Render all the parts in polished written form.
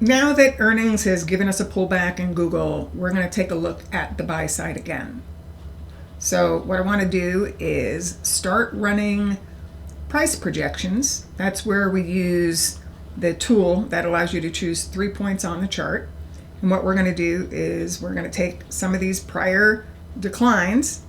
Now that earnings has given us a pullback in Google, we're going to take a look at the buy side again. So what I want to do is start running price projections. That's where we use the tool that allows you to choose 3 points on the chart. And what we're going to do is we're going to take some of these prior declines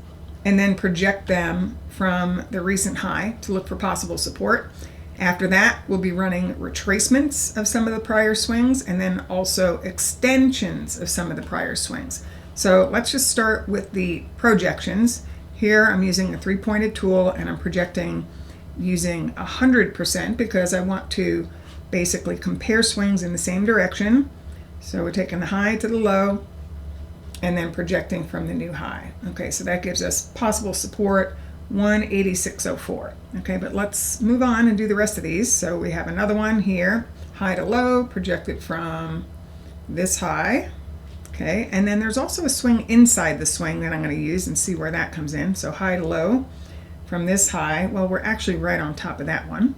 and then project them from the recent high to look for possible support. After that, we'll be running retracements of some of the prior swings and then also extensions of some of the prior swings. So let's just start with the projections. Here I'm using a 3-pointed tool and I'm projecting using 100% because I want to basically compare swings in the same direction. So we're taking the high to the low and then projecting from the new high. Okay, so that gives us possible support 186.04. Okay, but let's move on and do the rest of these. So we have another one here, high to low, projected from this high. Okay, and then there's also a swing inside the swing that I'm going to use and see where that comes in. So high to low from this high. Well, we're actually right on top of that one.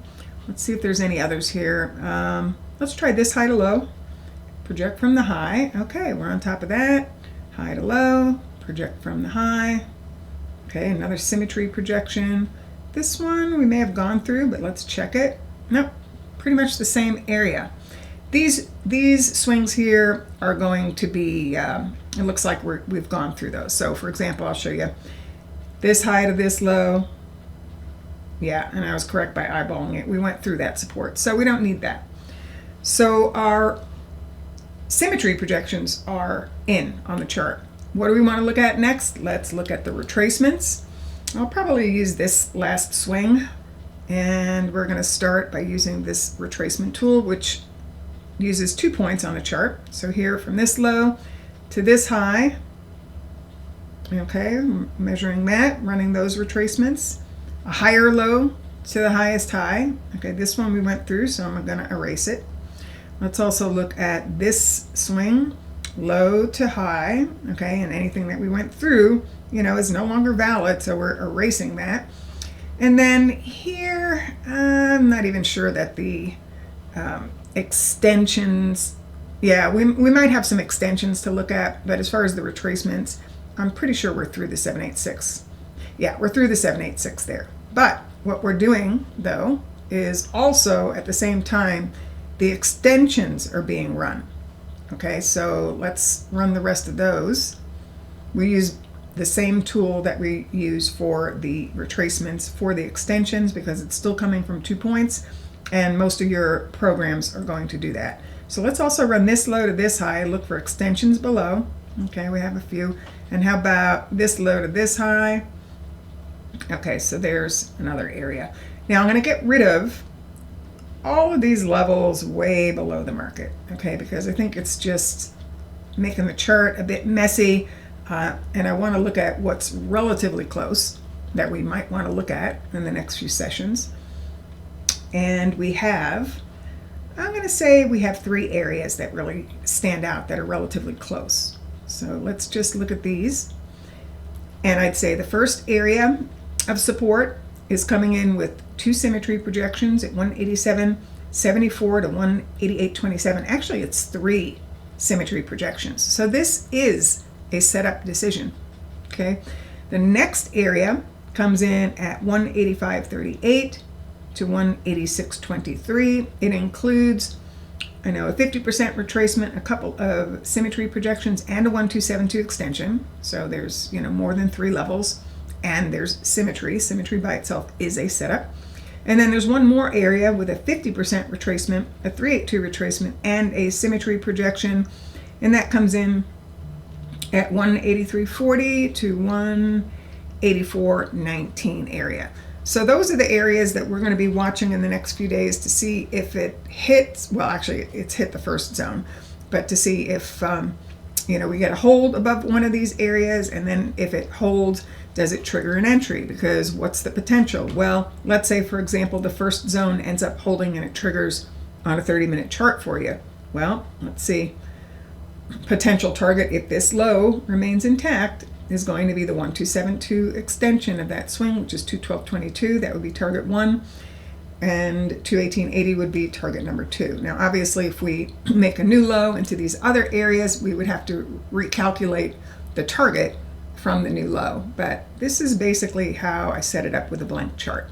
Let's see if there's any others here. Let's try this high to low, project from the high. Okay, we're on top of that. High to low, project from the high. Okay, another symmetry projection. This one we may have gone through, but let's check it. Nope, pretty much the same area. These swings here are going to be, it looks like we've gone through those. So for example, I'll show you this high to this low. Yeah, and I was correct by eyeballing it. We went through that support, so we don't need that. So our symmetry projections are in on the chart. What do we want to look at next? Let's look at the retracements. I'll probably use this last swing, and we're going to start by using this retracement tool, which uses 2 points on the chart. So here from this low to this high. Okay, measuring that, running those retracements. A higher low to the highest high. Okay, this one we went through, so I'm going to erase it. Let's also look at this swing, low to high. Okay, and anything that we went through, is no longer valid, so we're erasing that. And then here, I'm not even sure that the extensions, yeah, we might have some extensions to look at, but as far as the retracements, I'm pretty sure we're through the 786. Yeah, we're through the 786 there. But what we're doing, though, is also at the same time, the extensions are being run. Okay, so let's run the rest of those. We use the same tool that we use for the retracements for the extensions because it's still coming from 2 points, and most of your programs are going to do that. So let's also run this low to this high, look for extensions below. Okay, we have a few. And how about this low to this high? Okay, so there's another area. Now I'm going to get rid of all of these levels way below the market, okay, because I think it's just making the chart a bit messy, and I want to look at what's relatively close that we might want to look at in the next few sessions. And we have, I'm going to say we have 3 areas that really stand out that are relatively close. So let's just look at these. And I'd say the first area of support is coming in with 2 symmetry projections at 187.74 to 188.27. Actually, it's 3 symmetry projections. So this is a setup decision. Okay. The next area comes in at 185.38 to 186.23. It includes, a 50% retracement, a couple of symmetry projections, and a 1272 extension. So there's, more than 3 levels, and there's symmetry. Symmetry by itself is a setup. And then there's one more area with a 50% retracement, a 382 retracement, and a symmetry projection, and that comes in at 183.40 to 184.19 area. So those are the areas that we're going to be watching in the next few days to see if it hits, well, actually it's hit the first zone, but to see if, we get a hold above one of these areas, and then if it holds, does it trigger an entry? Because what's the potential? Well, let's say, for example, the first zone ends up holding and it triggers on a 30-minute chart for you. Well, let's see. Potential target, if this low remains intact, is going to be the 1272 extension of that swing, which is 212.22. That would be target 1. and 218.80 would be target number 2. Now obviously if we make a new low into these other areas, we would have to recalculate the target from the new low, but this is basically how I set it up with a blank chart.